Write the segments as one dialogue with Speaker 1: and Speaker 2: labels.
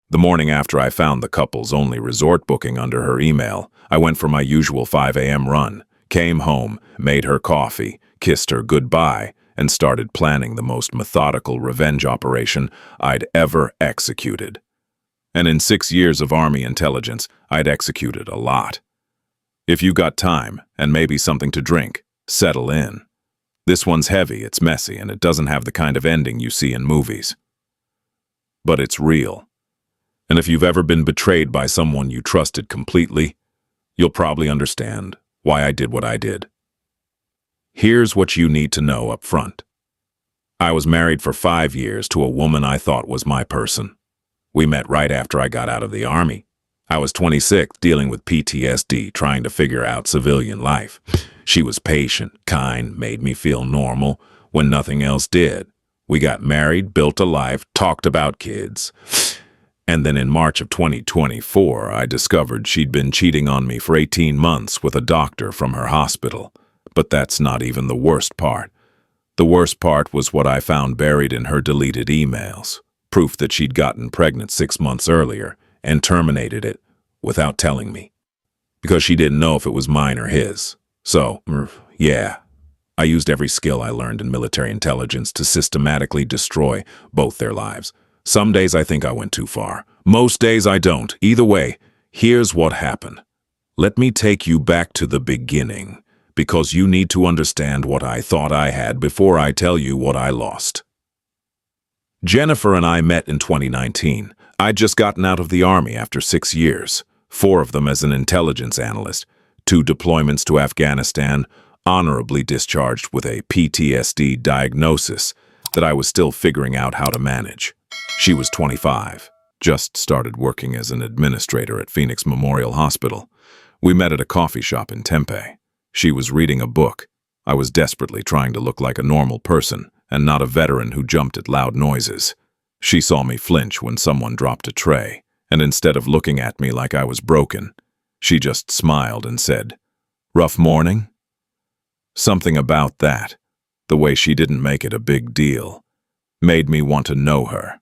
Speaker 1: The morning after I found the couple's only resort booking under her email, I went for my usual 5 a.m. run, came home, made her coffee, kissed her goodbye, and started planning the most methodical revenge operation I'd ever executed. And in 6 years of Army intelligence, I'd executed a lot. If you got time, and maybe something to drink, settle in. This one's heavy, it's messy, and it doesn't have the kind of ending you see in movies. But it's real. And if you've ever been betrayed by someone you trusted completely, you'll probably understand why I did what I did. Here's what you need to know up front. I was married for 5 years to a woman I thought was my person. We met right after I got out of the Army. I was 26, dealing with PTSD, trying to figure out civilian life. She was patient, kind, made me feel normal when nothing else did. We got married, built a life, talked about kids. And then in March of 2024, I discovered she'd been cheating on me for 18 months with a doctor from her hospital. But that's not even the worst part. The worst part was what I found buried in her deleted emails. Proof that she'd gotten pregnant 6 months earlier and terminated it without telling me. Because she didn't know if it was mine or his. So, yeah, I used every skill I learned in military intelligence to systematically destroy both their lives. Some days I think I went too far. Most days I don't. Either way, here's what happened. Let me take you back to the beginning, because you need to understand what I thought I had before I tell you what I lost. Jennifer and I met in 2019. I'd just gotten out of the Army after 6 years, 4 of them as an intelligence analyst, 2 deployments to Afghanistan, honorably discharged with a PTSD diagnosis that I was still figuring out how to manage. She was 25, just started working as an administrator at Phoenix Memorial Hospital. We met at a coffee shop in Tempe. She was reading a book. I was desperately trying to look like a normal person and not a veteran who jumped at loud noises. She saw me flinch when someone dropped a tray, and instead of looking at me like I was broken, she just smiled and said, "Rough morning?" Something about that, the way she didn't make it a big deal, made me want to know her.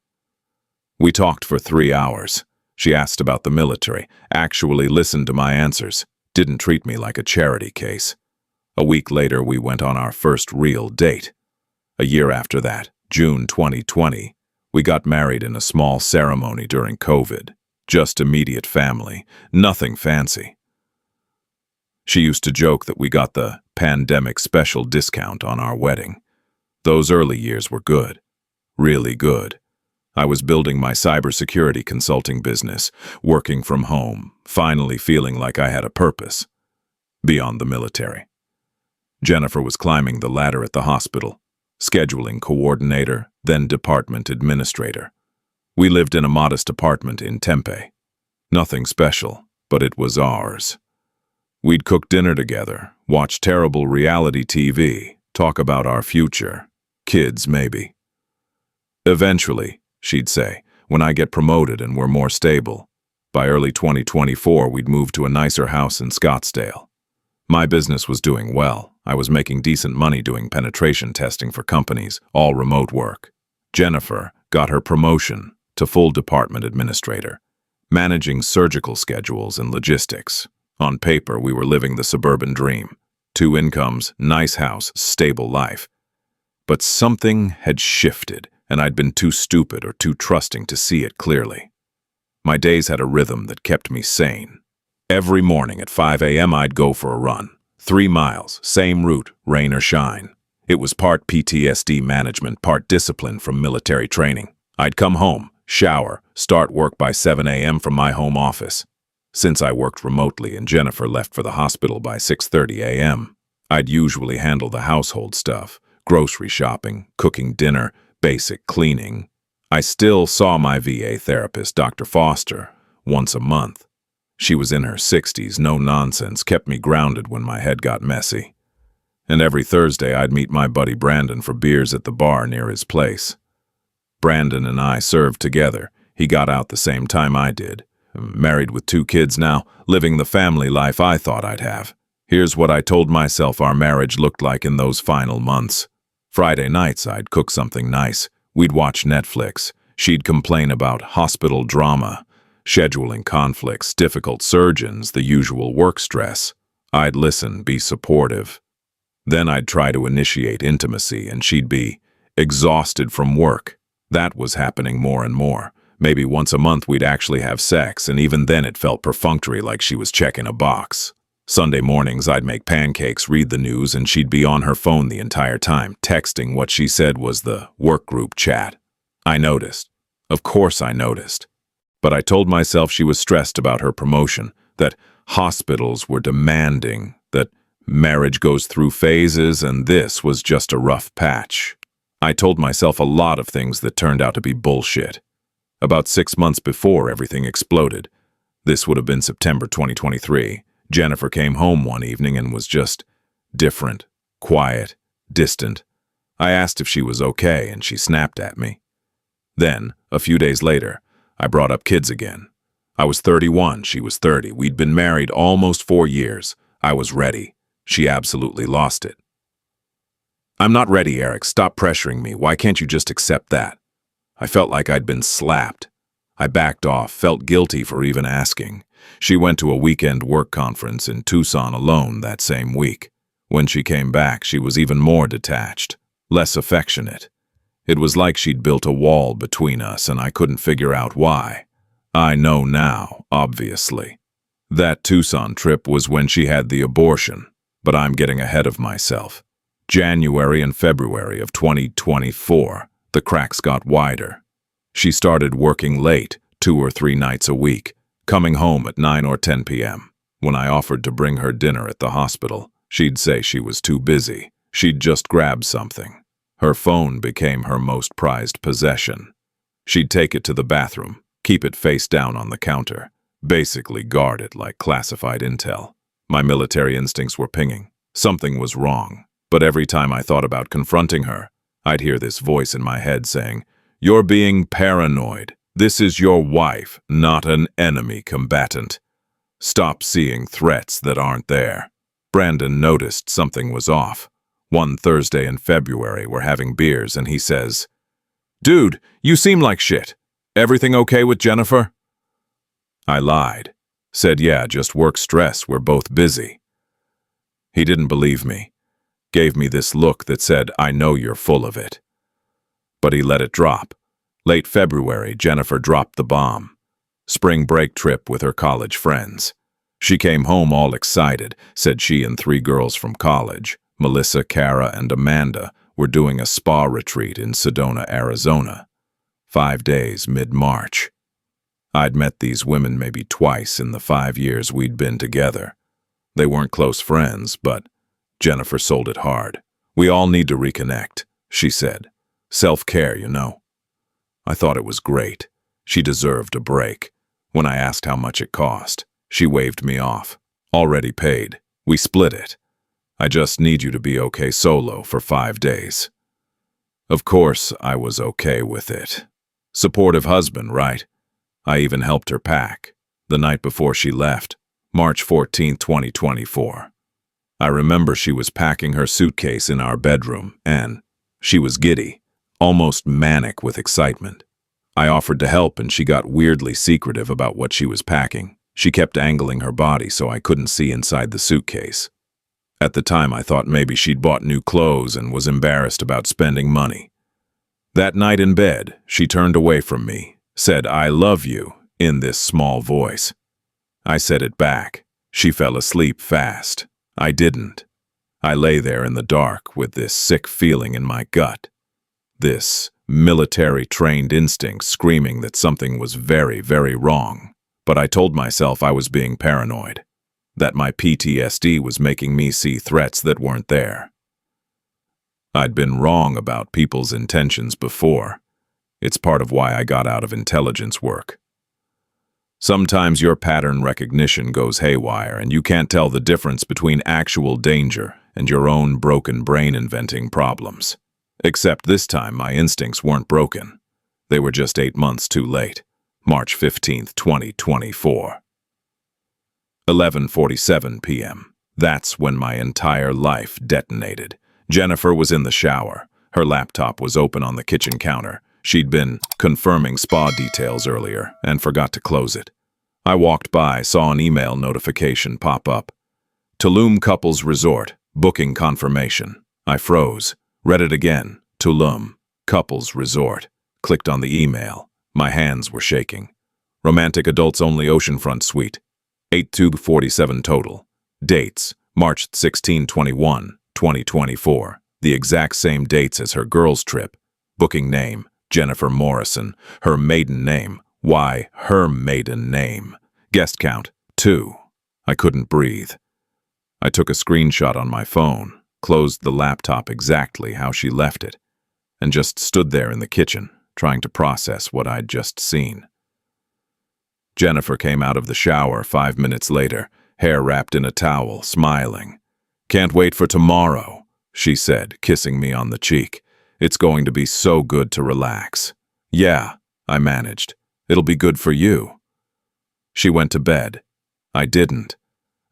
Speaker 1: We talked for 3 hours. She asked about the military, actually listened to my answers, didn't treat me like a charity case. A week later, we went on our first real date. A year after that, June 2020, we got married in a small ceremony during COVID. Just immediate family, nothing fancy. She used to joke that we got the pandemic special discount on our wedding. Those early years were good, really good. I was building my cybersecurity consulting business, working from home, finally feeling like I had a purpose, beyond the military. Jennifer was climbing the ladder at the hospital, scheduling coordinator, then department administrator. We lived in a modest apartment in Tempe. Nothing special, but it was ours. We'd cook dinner together, watch terrible reality TV, talk about our future, kids maybe. Eventually, she'd say, when I get promoted and we're more stable. By early 2024, we'd move to a nicer house in Scottsdale. My business was doing well. I was making decent money doing penetration testing for companies, all remote work. Jennifer got her promotion to full department administrator, managing surgical schedules and logistics. On paper, we were living the suburban dream. 2 incomes, nice house, stable life. But something had shifted, and I'd been too stupid or too trusting to see it clearly. My days had a rhythm that kept me sane. Every morning at 5 a.m. I'd go for a run. 3 miles, same route, rain or shine. It was part PTSD management, part discipline from military training. I'd come home, shower, start work by 7 a.m. from my home office. Since I worked remotely and Jennifer left for the hospital by 6:30 a.m., I'd usually handle the household stuff, grocery shopping, cooking dinner, basic cleaning. I still saw my VA therapist, Dr. Foster, once a month. She was in her 60s, no nonsense, kept me grounded when my head got messy. And every Thursday I'd meet my buddy Brandon for beers at the bar near his place. Brandon and I served together. He got out the same time I did. Married with 2 kids now, living the family life I thought I'd have. Here's what I told myself our marriage looked like in those final months. Friday nights, I'd cook something nice. We'd watch Netflix. She'd complain about hospital drama, scheduling conflicts, difficult surgeons, the usual work stress. I'd listen, be supportive. Then I'd try to initiate intimacy, and she'd be exhausted from work. That was happening more and more. Maybe once a month we'd actually have sex, and even then it felt perfunctory, like she was checking a box. Sunday mornings I'd make pancakes, read the news, and she'd be on her phone the entire time, texting what she said was the work group chat. I noticed. Of course I noticed. But I told myself she was stressed about her promotion, that hospitals were demanding, that marriage goes through phases, and this was just a rough patch. I told myself a lot of things that turned out to be bullshit. About 6 months before everything exploded, this would have been September 2023, Jennifer came home one evening and was just different, quiet, distant. I asked if she was okay, and she snapped at me. Then, a few days later, I brought up kids again. I was 31, she was 30. We'd been married almost 4 years. I was ready. She absolutely lost it. "I'm not ready, Eric. Stop pressuring me. Why can't you just accept that?" I felt like I'd been slapped. I backed off, felt guilty for even asking. She went to a weekend work conference in Tucson alone that same week. When she came back, she was even more detached, less affectionate. It was like she'd built a wall between us, and I couldn't figure out why. I know now, obviously. That Tucson trip was when she had the abortion, but I'm getting ahead of myself. January and February of 2024, the cracks got wider. She started working late, 2 or 3 nights a week, coming home at 9 or 10 p.m. When I offered to bring her dinner at the hospital, she'd say she was too busy. She'd just grab something. Her phone became her most prized possession. She'd take it to the bathroom, keep it face down on the counter, basically guard it like classified intel. My military instincts were pinging. Something was wrong. But every time I thought about confronting her, I'd hear this voice in my head saying, "You're being paranoid. This is your wife, not an enemy combatant. Stop seeing threats that aren't there." Brandon noticed something was off. One Thursday in February, we're having beers, and he says, "Dude, you seem like shit. Everything okay with Jennifer?" I lied. Said, "Yeah, just work stress. We're both busy." He didn't believe me. Gave me this look that said, "I know you're full of it." But he let it drop. Late February, Jennifer dropped the bomb. Spring break trip with her college friends. She came home all excited, said she and 3 girls from college, Melissa, Kara, and Amanda, were doing a spa retreat in Sedona, Arizona. 5 days, mid-March. I'd met these women maybe twice in the 5 years we'd been together. They weren't close friends, but Jennifer sold it hard. "We all need to reconnect," she said. "Self-care, you know." I thought it was great. She deserved a break. When I asked how much it cost, she waved me off. "Already paid. We split it. I just need you to be okay solo for 5 days." Of course, I was okay with it. Supportive husband, right? I even helped her pack. The night before she left, March 14, 2024. I remember she was packing her suitcase in our bedroom, and she was giddy, almost manic with excitement. I offered to help, and she got weirdly secretive about what she was packing. She kept angling her body so I couldn't see inside the suitcase. At the time, I thought maybe she'd bought new clothes and was embarrassed about spending money. That night in bed, she turned away from me, said, "I love you," in this small voice. I said it back. She fell asleep fast. I didn't. I lay there in the dark with this sick feeling in my gut. This military-trained instinct screaming that something was very, very wrong. But I told myself I was being paranoid, that my PTSD was making me see threats that weren't there. I'd been wrong about people's intentions before. It's part of why I got out of intelligence work. Sometimes your pattern recognition goes haywire, and you can't tell the difference between actual danger and your own broken brain inventing problems. Except this time, my instincts weren't broken. They were just 8 months too late. March 15, 2024. 11:47 p.m. That's when my entire life detonated. Jennifer was in the shower. Her laptop was open on the kitchen counter. She'd been confirming spa details earlier and forgot to close it. I walked by, saw an email notification pop up. Tulum Couples Resort, booking confirmation. I froze. Read it again. Tulum Couples Resort. Clicked on the email. My hands were shaking. Romantic adults only oceanfront suite. 8-2-47 total. Dates: March 16-21, 2024. The exact same dates as her girls' trip. Booking name: Jennifer Morrison. Her maiden name. Why, her maiden name. Guest count: 2. I couldn't breathe. I took a screenshot on my phone, closed the laptop exactly how she left it, and just stood there in the kitchen, trying to process what I'd just seen. Jennifer came out of the shower 5 minutes later, hair wrapped in a towel, smiling. "Can't wait for tomorrow," she said, kissing me on the cheek. "It's going to be so good to relax." "Yeah," I managed. "It'll be good for you." She went to bed. I didn't.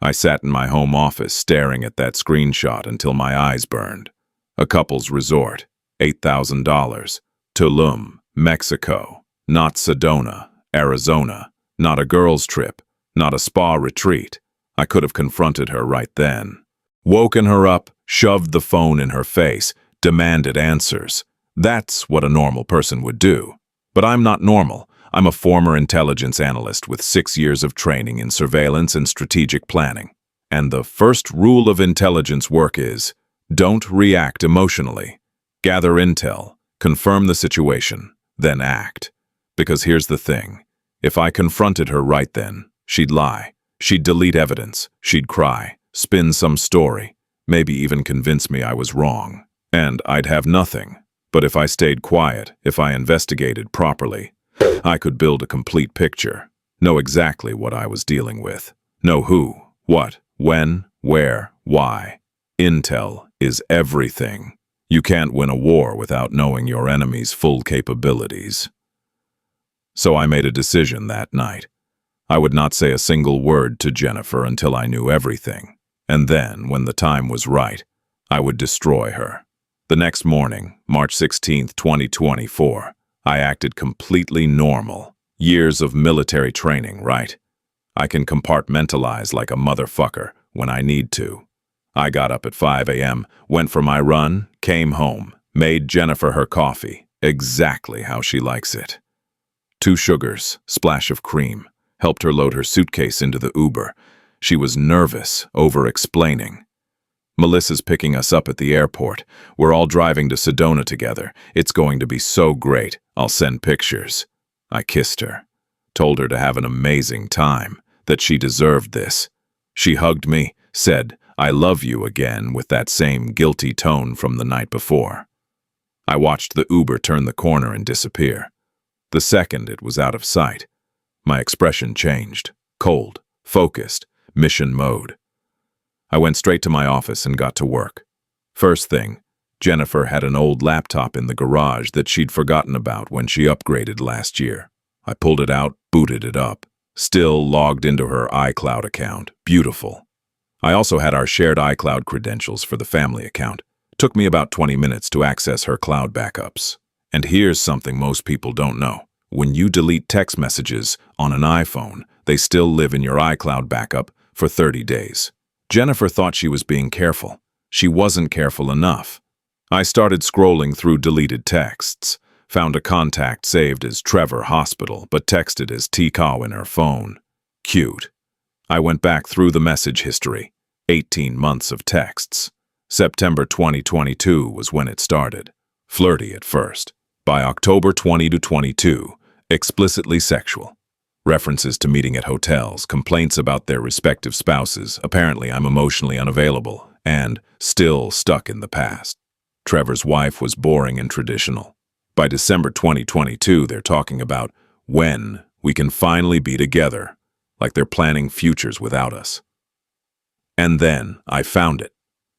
Speaker 1: I sat in my home office staring at that screenshot until my eyes burned. A couple's resort, $8,000. Tulum, Mexico. Not Sedona, Arizona. Not a girls' trip. Not a spa retreat. I could have confronted her right then. Woken her up, shoved the phone in her face, demanded answers. That's what a normal person would do. But I'm not normal. I'm a former intelligence analyst with 6 years of training in surveillance and strategic planning. And the first rule of intelligence work is, don't react emotionally. Gather intel, confirm the situation, then act. Because here's the thing. If I confronted her right then, she'd lie. She'd delete evidence. She'd cry, spin some story, maybe even convince me I was wrong. And I'd have nothing. But if I stayed quiet, if I investigated properly, I could build a complete picture, know exactly what I was dealing with, know who, what, when, where, why. Intel is everything. You can't win a war without knowing your enemy's full capabilities. So I made a decision that night. I would not say a single word to Jennifer until I knew everything, and then, when the time was right, I would destroy her. The next morning, March 16, 2024, I acted completely normal. Years of military training, right? I can compartmentalize like a motherfucker when I need to. I got up at 5 a.m., went for my run, came home, made Jennifer her coffee, exactly how she likes it. 2 sugars, splash of cream, helped her load her suitcase into the Uber. She was nervous, over-explaining. Melissa's picking us up at the airport. We're all driving to Sedona together. It's going to be so great. I'll send pictures. I kissed her, told her to have an amazing time, that she deserved this. She hugged me, said, "I love you" again with that same guilty tone from the night before. I watched the Uber turn the corner and disappear. The second it was out of sight, my expression changed. Cold, focused, mission mode. I went straight to my office and got to work. First thing, Jennifer had an old laptop in the garage that she'd forgotten about when she upgraded last year. I pulled it out, booted it up. Still logged into her iCloud account. Beautiful. I also had our shared iCloud credentials for the family account. Took me about 20 minutes to access her cloud backups. And here's something most people don't know. When you delete text messages on an iPhone, they still live in your iCloud backup for 30 days. Jennifer thought she was being careful. She wasn't careful enough. I started scrolling through deleted texts, found a contact saved as Trevor Hospital, but texted as T-Cow in her phone. Cute. I went back through the message history. 18 months of texts. September 2022 was when it started. Flirty at first. By October 2022, explicitly sexual. References to meeting at hotels, complaints about their respective spouses, apparently I'm emotionally unavailable, and still stuck in the past. Trevor's wife was boring and traditional. By December 2022, they're talking about when we can finally be together, like they're planning futures without us. And then I found it.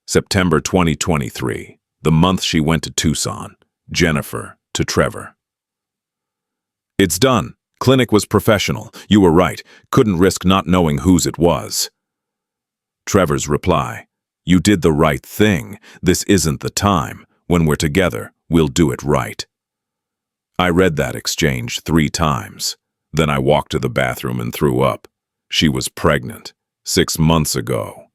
Speaker 1: September 2023, the month she went to Tucson. Jennifer to Trevor. "It's done. Clinic was professional. You were right. Couldn't risk not knowing whose it was." Trevor's reply, "You did the right thing. This isn't the time. When we're together, we'll do it right." I read that exchange 3 times. Then I walked to the bathroom and threw up. She was pregnant 6 months ago.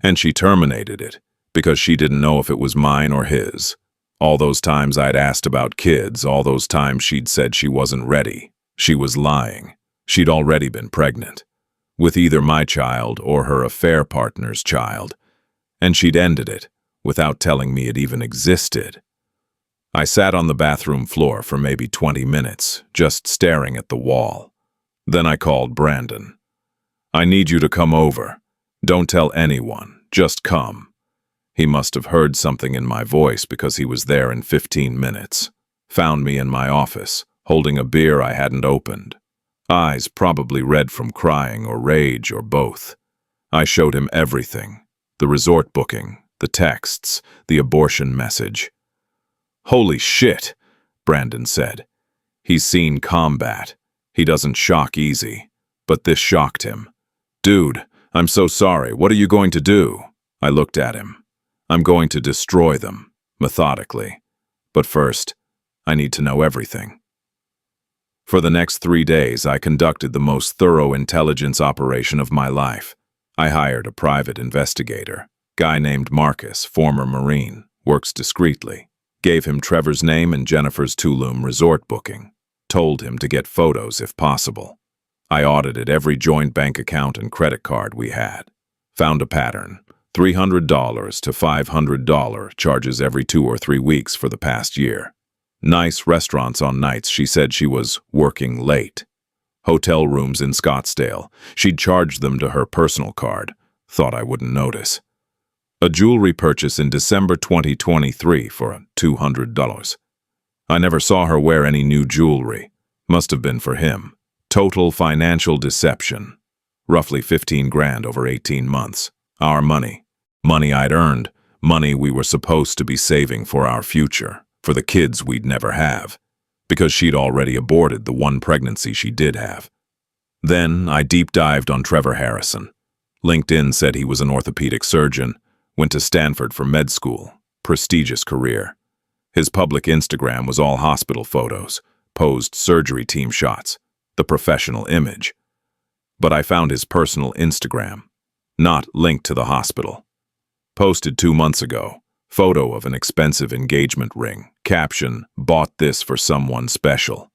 Speaker 1: And she terminated it because she didn't know if it was mine or his. All those times I'd asked about kids, all those times she'd said she wasn't ready. She was lying. She'd already been pregnant, with either my child or her affair partner's child. And she'd ended it without telling me it even existed. I sat on the bathroom floor for maybe 20 minutes, just staring at the wall. Then I called Brandon. "I need you to come over. Don't tell anyone, just come." He must have heard something in my voice because he was there in 15 minutes. Found me in my office, holding a beer I hadn't opened. Eyes probably red from crying or rage or both. I showed him everything. The resort booking, the texts, the abortion message. "Holy shit," Brandon said. "He's seen combat. He doesn't shock easy. But this shocked him. Dude, I'm so sorry. What are you going to do?" I looked at him. "I'm going to destroy them, methodically. But first, I need to know everything." For the next 3 days, I conducted the most thorough intelligence operation of my life. I hired a private investigator, guy named Marcus, former Marine, works discreetly. Gave him Trevor's name and Jennifer's Tulum resort booking. Told him to get photos if possible. I audited every joint bank account and credit card we had. Found a pattern. $300 to $500 charges every 2 or 3 weeks for the past year. Nice restaurants on nights she said she was working late. Hotel rooms in Scottsdale. She'd charge them to her personal card. Thought I wouldn't notice. A jewelry purchase in December 2023 for $200. I never saw her wear any new jewelry. Must have been for him. Total financial deception. Roughly 15 grand over 18 months. Our money. Money I'd earned. Money we were supposed to be saving for our future. For the kids we'd never have. Because she'd already aborted the one pregnancy she did have. Then I deep dived on Trevor Harrison. LinkedIn said he was an orthopedic surgeon. Went to Stanford for med school. Prestigious career. His public Instagram was all hospital photos. Posed surgery team shots. The professional image. But I found his personal Instagram. Not linked to the hospital. Posted 2 months ago. Photo of an expensive engagement ring. Caption, "Bought this for someone special."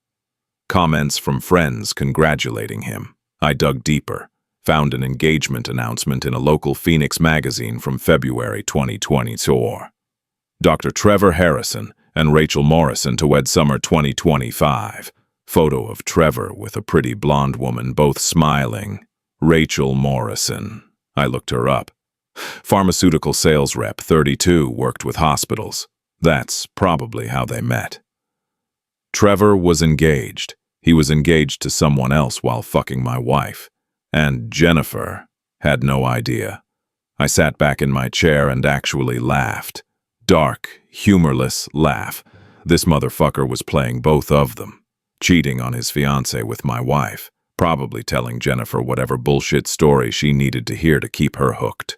Speaker 1: Comments from friends congratulating him. I dug deeper. Found an engagement announcement in a local Phoenix magazine from February 2024. Dr. Trevor Harrison and Rachel Morrison to wed summer 2025. Photo of Trevor with a pretty blonde woman, both smiling. Rachel Morrison. I looked her up. Pharmaceutical sales rep, 32, worked with hospitals. That's probably how they met. Trevor was engaged. He was engaged to someone else while fucking my wife. And Jennifer had no idea. I sat back in my chair and actually laughed. Dark, humorless laugh. This motherfucker was playing both of them. Cheating on his fiancée with my wife. Probably telling Jennifer whatever bullshit story she needed to hear to keep her hooked.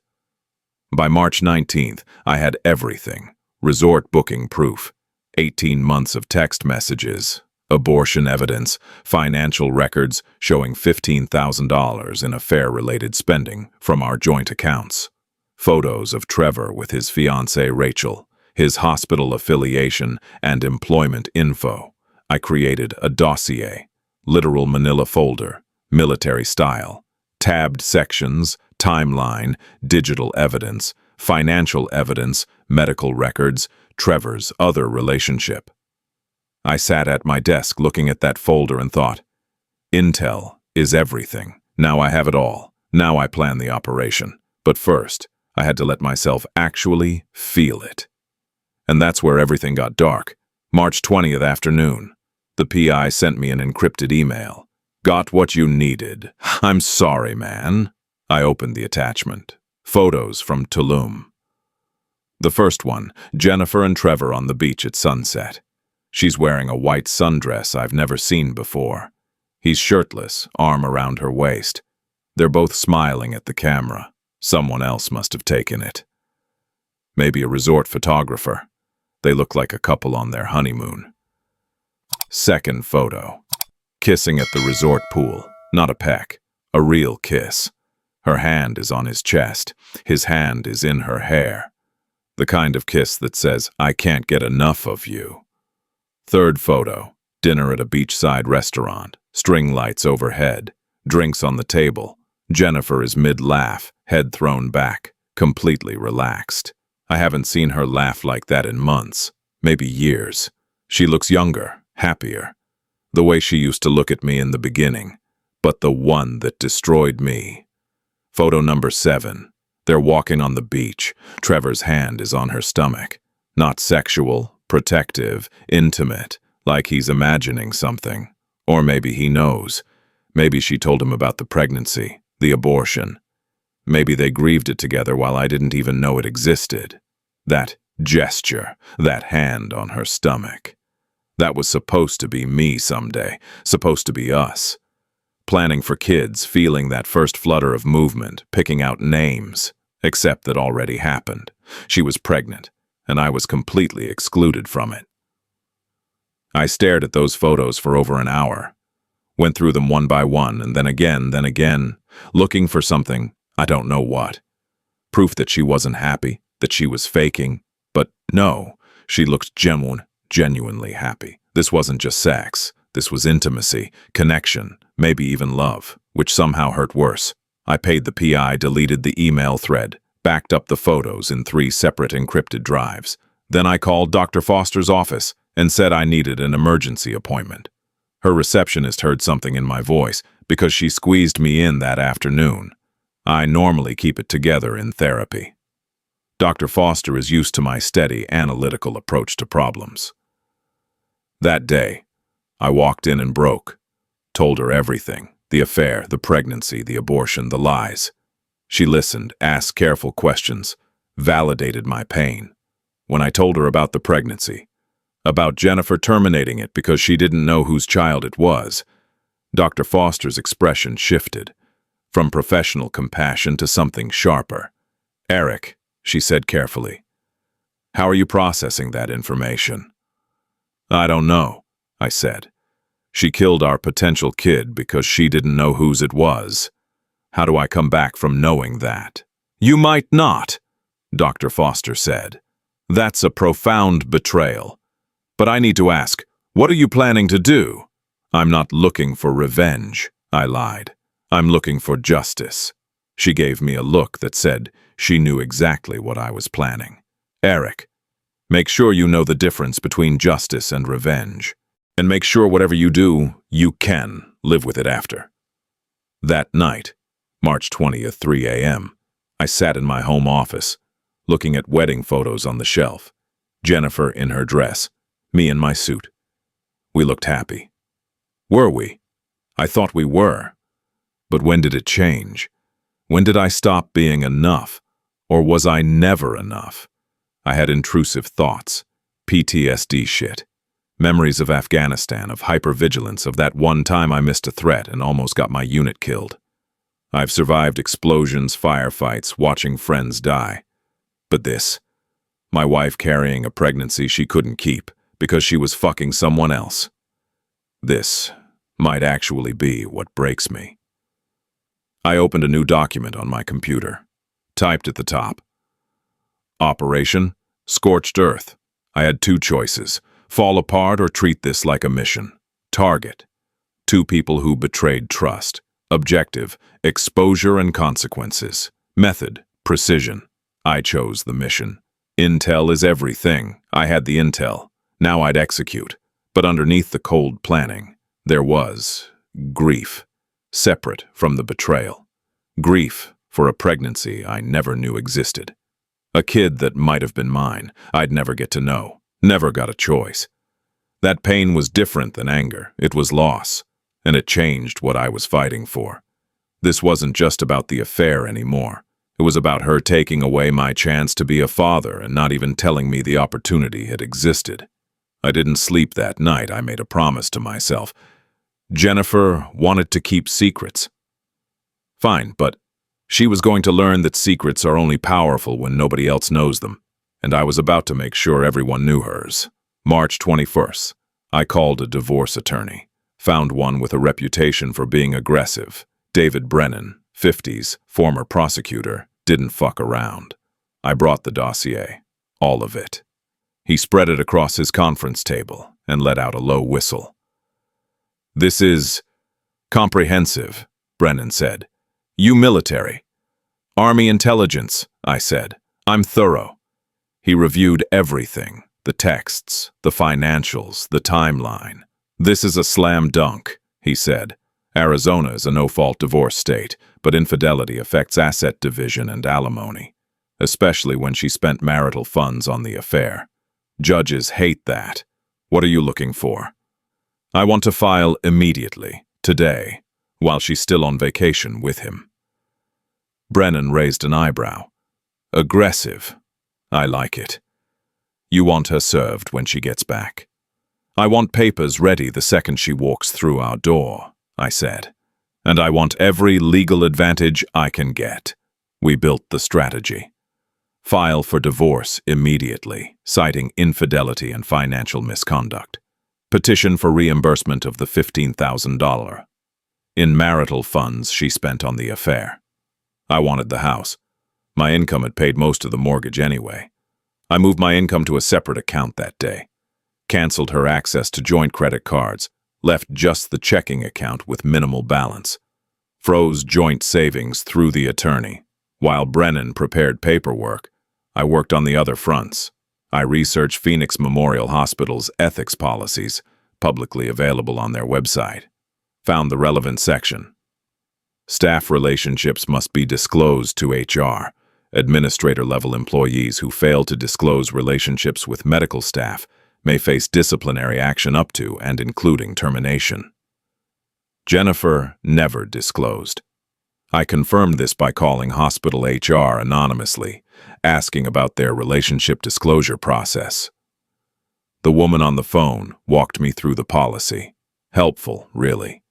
Speaker 1: By March 19th, I had everything. Resort booking proof. 18 months of text messages. Abortion evidence, financial records showing $15,000 in affair-related spending from our joint accounts. Photos of Trevor with his fiancée Rachel, his hospital affiliation and employment info. I created a dossier, literal manila folder, military style, tabbed sections, timeline, digital evidence, financial evidence, medical records, Trevor's other relationship. I sat at my desk looking at that folder and thought, intel is everything. Now I have it all. Now I plan the operation. But first, I had to let myself actually feel it. And that's where everything got dark. March 20th afternoon. The PI sent me an encrypted email. Got what you needed. I'm sorry, man. I opened the attachment. Photos from Tulum. The first one, Jennifer and Trevor on the beach at sunset. She's wearing a white sundress I've never seen before. He's shirtless, arm around her waist. They're both smiling at the camera. Someone else must have taken it. Maybe a resort photographer. They look like a couple on their honeymoon. Second photo. Kissing at the resort pool. Not a peck. A real kiss. Her hand is on his chest. His hand is in her hair. The kind of kiss that says, "I can't get enough of you." Third photo. Dinner at a beachside restaurant. String lights overhead. Drinks on the table. Jennifer is mid-laugh, head thrown back, completely relaxed. I haven't seen her laugh like that in months, maybe years. She looks younger, happier. The way she used to look at me in the beginning, but the one that destroyed me. Photo number 7. They're walking on the beach. Trevor's hand is on her stomach. Not sexual, protective, intimate, like he's imagining something. Or maybe he knows. Maybe she told him about the pregnancy, the abortion. Maybe they grieved it together while I didn't even know it existed. That gesture, that hand on her stomach. That was supposed to be me someday, supposed to be us. Planning for kids, feeling that first flutter of movement, picking out names, except that already happened. She was pregnant, and I was completely excluded from it. I stared at those photos for over an hour. Went through them one by one, and then again, looking for something, I don't know what. Proof that she wasn't happy, that she was faking. But no, she looked genuinely happy. This wasn't just sex. This was intimacy, connection, maybe even love, which somehow hurt worse. I paid the PI, deleted the email thread, backed up the photos in 3 separate encrypted drives. Then I called Dr. Foster's office and said I needed an emergency appointment. Her receptionist heard something in my voice because she squeezed me in that afternoon. I normally keep it together in therapy. Dr. Foster is used to my steady, analytical approach to problems. That day, I walked in and broke. Told her everything, the affair, the pregnancy, the abortion, the lies. She listened, asked careful questions, validated my pain. When I told her about the pregnancy, about Jennifer terminating it because she didn't know whose child it was, Dr. Foster's expression shifted, from professional compassion to something sharper. "Eric," she said carefully, "how are you processing that information?" "I don't know," I said. "She killed our potential kid because she didn't know whose it was. How do I come back from knowing that?" "You might not," Dr. Foster said. "That's a profound betrayal. But I need to ask, what are you planning to do?" "I'm not looking for revenge," I lied. "I'm looking for justice." She gave me a look that said she knew exactly what I was planning. "Eric, make sure you know the difference between justice and revenge. And make sure whatever you do, you can live with it after." That night, March 20th, 3 a.m., I sat in my home office, looking at wedding photos on the shelf. Jennifer in her dress, me in my suit. We looked happy. Were we? I thought we were. But when did it change? When did I stop being enough? Or was I never enough? I had intrusive thoughts, PTSD shit, memories of Afghanistan, of hypervigilance, of that one time I missed a threat and almost got my unit killed. I've survived explosions, firefights, watching friends die. But this, my wife carrying a pregnancy she couldn't keep because she was fucking someone else. This might actually be what breaks me. I opened a new document on my computer. Typed at the top, Operation Scorched Earth. I had 2 choices, fall apart or treat this like a mission. Target, 2 people who betrayed trust. Objective, exposure and consequences. Method, precision. I chose the mission. Intel is everything. I had the intel. Now I'd execute. But underneath the cold planning, there was grief, separate from the betrayal. Grief for a pregnancy I never knew existed. A kid that might have been mine, I'd never get to know, never got a choice. That pain was different than anger. It was loss, and it changed what I was fighting for. This wasn't just about the affair anymore. It was about her taking away my chance to be a father and not even telling me the opportunity had existed. I didn't sleep that night. I made a promise to myself. Jennifer wanted to keep secrets. Fine, but she was going to learn that secrets are only powerful when nobody else knows them, and I was about to make sure everyone knew hers. March 21st. I called a divorce attorney. Found one with a reputation for being aggressive. David Brennan, 50s, former prosecutor, didn't fuck around. I brought the dossier. All of it. He spread it across his conference table and let out a low whistle. "This is comprehensive," Brennan said. "You military." "Army intelligence," I said. "I'm thorough." He reviewed everything, the texts, the financials, the timeline. "This is a slam dunk," he said. "Arizona is a no-fault divorce state, but infidelity affects asset division and alimony, especially when she spent marital funds on the affair. Judges hate that. What are you looking for?" "I want to file immediately, today, while she's still on vacation with him." Brennan raised an eyebrow. "Aggressive. I like it. You want her served when she gets back." "I want papers ready the second she walks through our door," I said. "And I want every legal advantage I can get." We built the strategy. File for divorce immediately, citing infidelity and financial misconduct. Petition for reimbursement of the $15,000 in marital funds she spent on the affair. I wanted the house. My income had paid most of the mortgage anyway. I moved my income to a separate account that day. Canceled her access to joint credit cards, left just the checking account with minimal balance. Froze joint savings through the attorney. While Brennan prepared paperwork, I worked on the other fronts. I researched Phoenix Memorial Hospital's ethics policies, publicly available on their website. Found the relevant section. Staff relationships must be disclosed to HR. Administrator-level employees who fail to disclose relationships with medical staff may face disciplinary action up to and including termination. Jennifer never disclosed. I confirmed this by calling hospital HR anonymously, asking about their relationship disclosure process. The woman on the phone walked me through the policy. Helpful, really.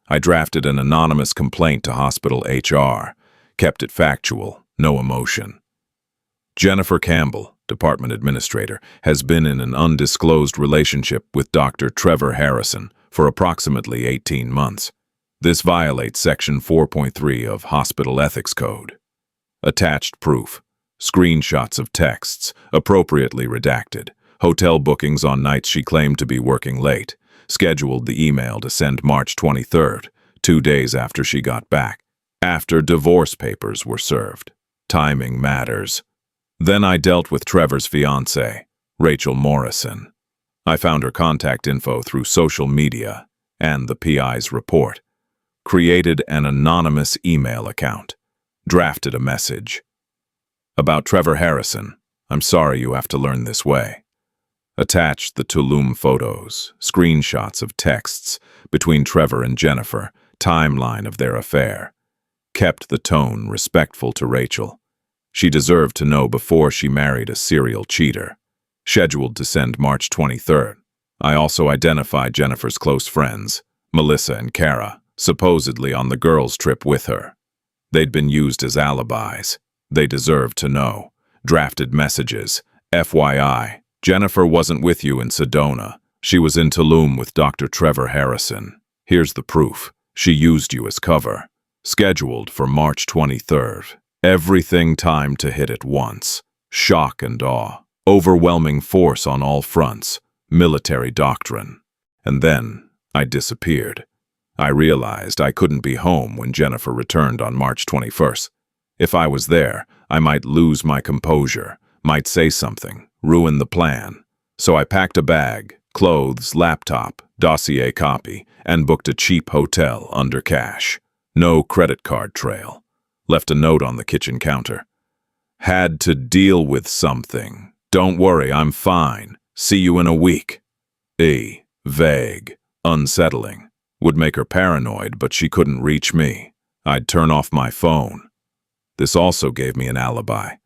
Speaker 1: I drafted an anonymous complaint to hospital HR, kept it factual, no emotion. Jennifer Campbell, department administrator, has been in an undisclosed relationship with Dr. Trevor Harrison for approximately 18 months. This violates Section 4.3 of Hospital Ethics Code. Attached proof. Screenshots of texts, appropriately redacted. Hotel bookings on nights she claimed to be working late. Scheduled the email to send March 23rd, 2 days after she got back, after divorce papers were served. Timing matters. Then I dealt with Trevor's fiancée, Rachel Morrison. I found her contact info through social media and the PI's report. Created an anonymous email account. Drafted a message. About Trevor Harrison, "I'm sorry you have to learn this way." Attached the Tulum photos, screenshots of texts between Trevor and Jennifer, timeline of their affair. Kept the tone respectful to Rachel. She deserved to know before she married a serial cheater. Scheduled to send March 23rd. I also identified Jennifer's close friends, Melissa and Kara, supposedly on the girls' trip with her. They'd been used as alibis. They deserved to know. Drafted messages. FYI, Jennifer wasn't with you in Sedona. She was in Tulum with Dr. Trevor Harrison. Here's the proof. She used you as cover. Scheduled for March 23rd. Everything timed to hit at once. Shock and awe. Overwhelming force on all fronts. Military doctrine. And then I disappeared. I realized I couldn't be home when Jennifer returned on March 21st. If I was there, I might lose my composure, might say something, ruin the plan. So I packed a bag, clothes, laptop, dossier copy, and booked a cheap hotel under cash. No credit card trail. Left a note on the kitchen counter. "Had to deal with something. Don't worry, I'm fine. See you in a week." Vague, unsettling. Would make her paranoid, but she couldn't reach me. I'd turn off my phone. This also gave me an alibi.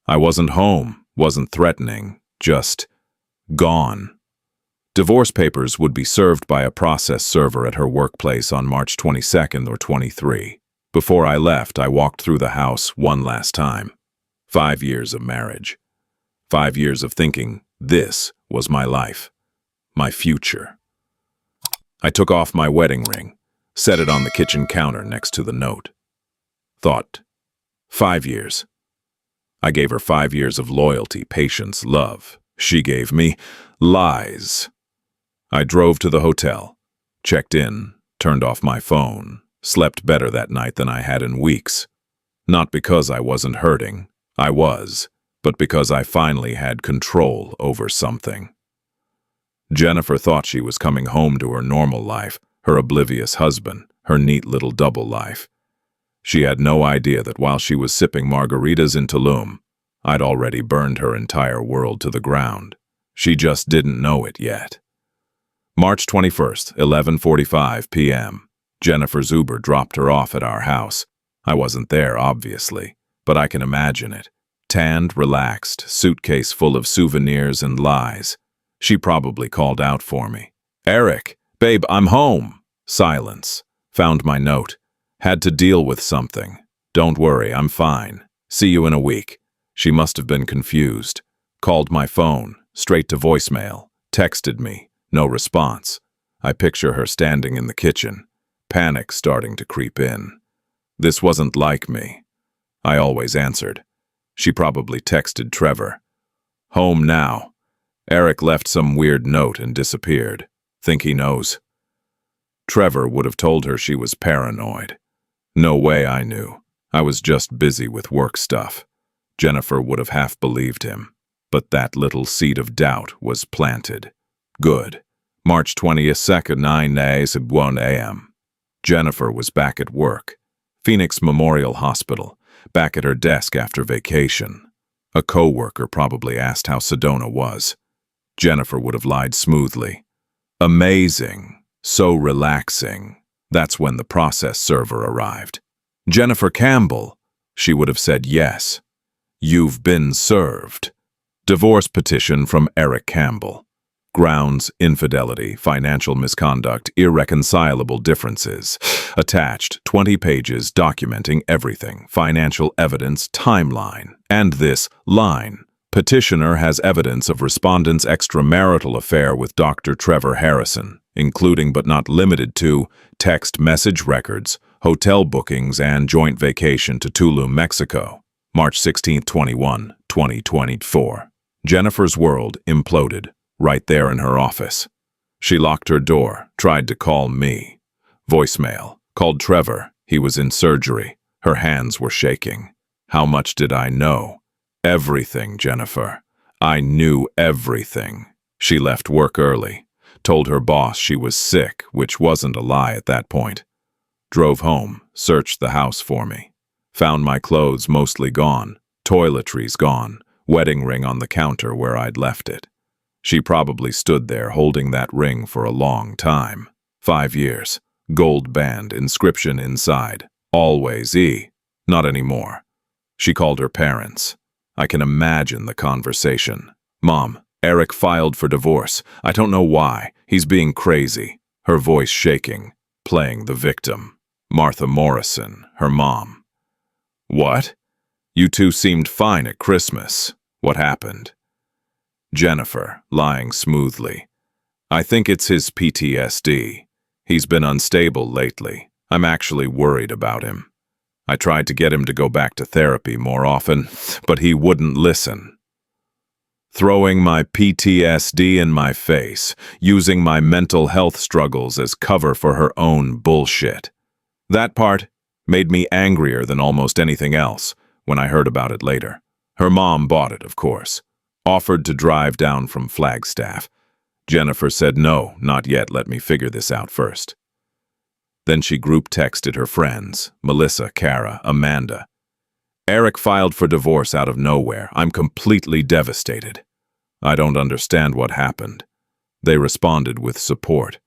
Speaker 1: I wasn't home, wasn't threatening, just gone. Divorce papers would be served by a process server at her workplace on March 22nd or 23. Before I left, I walked through the house one last time. 5 years of marriage. 5 years of thinking this was my life, my future. I took off my wedding ring, set it on the kitchen counter next to the note. Thought, 5 years. I gave her 5 years of loyalty, patience, love. She gave me lies. I drove to the hotel, checked in, turned off my phone, slept better that night than I had in weeks. Not because I wasn't hurting, I was, but because I finally had control over something. Jennifer thought she was coming home to her normal life, her oblivious husband, her neat little double life. She had no idea that while she was sipping margaritas in Tulum, I'd already burned her entire world to the ground. She just didn't know it yet. March 21st, 11:45 p.m. Jennifer's Uber dropped her off at our house. I wasn't there, obviously, but I can imagine it. Tanned, relaxed, suitcase full of souvenirs and lies. She probably called out for me. "Eric, babe, I'm home." Silence. Found my note. Had to deal with something. "Don't worry, I'm fine. See you in a week." She must have been confused. Called my phone, straight to voicemail. Texted me. No response. I picture her standing in the kitchen. Panic starting to creep in. This wasn't like me. I always answered. She probably texted Trevor. "Home now. Eric left some weird note and disappeared. Think he knows?" Trevor would have told her she was paranoid. No way I knew. I was just busy with work stuff. Jennifer would have half believed him. But that little seed of doubt was planted. Good. March 22nd, 9 a.m. Jennifer was back at work. Phoenix Memorial Hospital, back at her desk after vacation. A coworker probably asked how Sedona was. Jennifer would have lied smoothly. "Amazing. So relaxing." That's when the process server arrived. "Jennifer Campbell." She would have said yes. "You've been served." Divorce petition from Eric Campbell. Grounds: infidelity, financial misconduct, irreconcilable differences. Attached: 20 pages documenting everything, financial evidence, timeline. And this line: petitioner has evidence of respondent's extramarital affair with Dr. Trevor Harrison, including but not limited to text message records, hotel bookings, and joint vacation to Tulum, Mexico. March 16, 2024. Jennifer's world imploded, right there in her office. She locked her door, tried to call me. Voicemail. Called Trevor. He was in surgery. Her hands were shaking. How much did I know? Everything, Jennifer. I knew everything. She left work early. Told her boss she was sick, which wasn't a lie at that point. Drove home, searched the house for me. Found my clothes mostly gone, toiletries gone, wedding ring on the counter where I'd left it. She probably stood there holding that ring for a long time. 5 years. Gold band, inscription inside. Always E. Not anymore. She called her parents. I can imagine the conversation. "Mom, Eric filed for divorce. I don't know why. He's being crazy." Her voice shaking, playing the victim. Martha Morrison, her mom. "What? You two seemed fine at Christmas. What happened?" Jennifer, lying smoothly. "I think it's his PTSD. He's been unstable lately. I'm actually worried about him. I tried to get him to go back to therapy more often, but he wouldn't listen." Throwing my PTSD in my face, using my mental health struggles as cover for her own bullshit. That part made me angrier than almost anything else when I heard about it later. Her mom bought it, of course. Offered to drive down from Flagstaff. Jennifer said, "No, not yet, let me figure this out first." Then she group texted her friends, Melissa, Kara, Amanda. "Eric filed for divorce out of nowhere. I'm completely devastated. I don't understand what happened." They responded with support.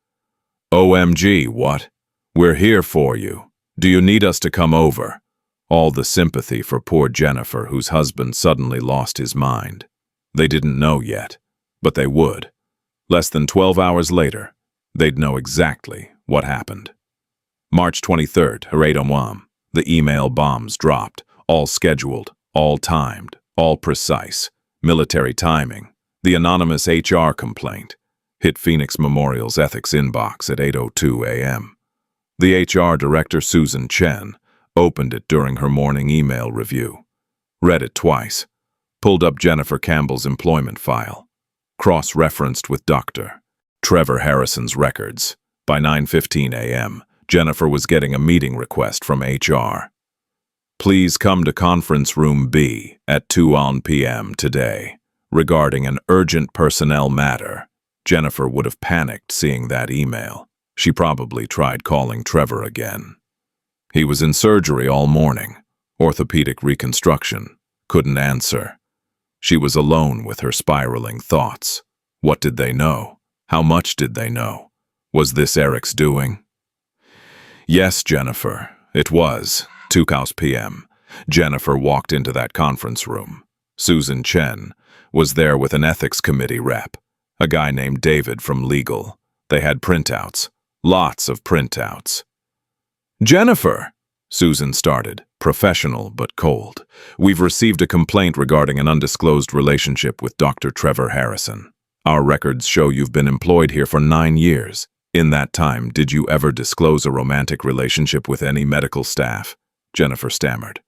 Speaker 1: "OMG, what? We're here for you. Do you need us to come over?" All the sympathy for poor Jennifer, whose husband suddenly lost his mind. They didn't know yet, but they would. Less than 12 hours later, they'd know exactly what happened. March 23rd, Haradamwam. The email bombs dropped, all scheduled, all timed, all precise. Military timing. The anonymous HR complaint. hit Phoenix Memorial's ethics inbox at 8:02 a.m. The HR director, Susan Chen, opened it during her morning email review, read it twice, pulled up Jennifer Campbell's employment file, cross-referenced with Dr. Trevor Harrison's records. By 9:15 a.m., Jennifer was getting a meeting request from HR. Please come to conference room B at 2 p.m. today regarding an urgent personnel matter. Jennifer would have panicked seeing that email. She probably tried calling Trevor again. He was in surgery all morning, orthopedic reconstruction, couldn't answer. She was alone with her spiraling thoughts. What did they know? How much did they know? Was this Eric's doing? Yes, Jennifer, it was. 2 p.m. Jennifer walked into that conference room. Susan Chen was there with an ethics committee rep, a guy named David from legal. They had printouts, lots of printouts. Jennifer, Susan started, professional but cold. We've received a complaint regarding an undisclosed relationship with Dr. Trevor Harrison. Our records show you've been employed here for 9 years. In that time, did you ever disclose a romantic relationship with any medical staff? Jennifer stammered.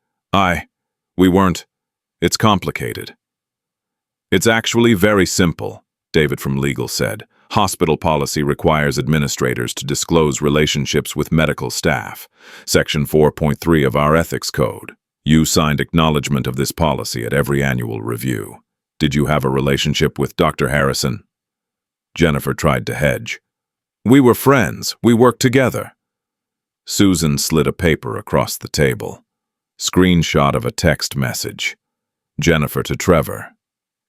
Speaker 1: We weren't. It's complicated. It's actually very simple, David from legal said. Hospital policy requires administrators to disclose relationships with medical staff. Section 4.3 of our ethics code. You signed acknowledgement of this policy at every annual review. Did you have a relationship with Dr. Harrison? Jennifer tried to hedge. We were friends. We worked together. Susan slid a paper across the table. Screenshot of a text message. Jennifer to Trevor.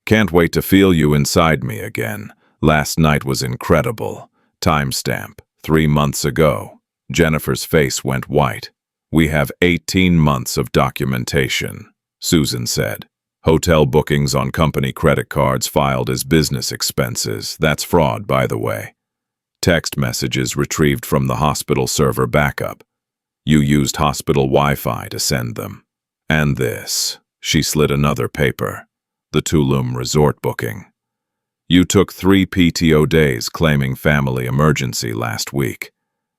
Speaker 1: Can't wait to feel you inside me again. Last night was incredible. Timestamp, 3 months ago. Jennifer's face went white. We have 18 months of documentation, Susan said. Hotel bookings on company credit cards filed as business expenses. That's fraud, by the way. Text messages retrieved from the hospital server backup. You used hospital Wi-Fi to send them. And this. She slid another paper. The Tulum resort booking. You took 3 PTO days claiming family emergency last week.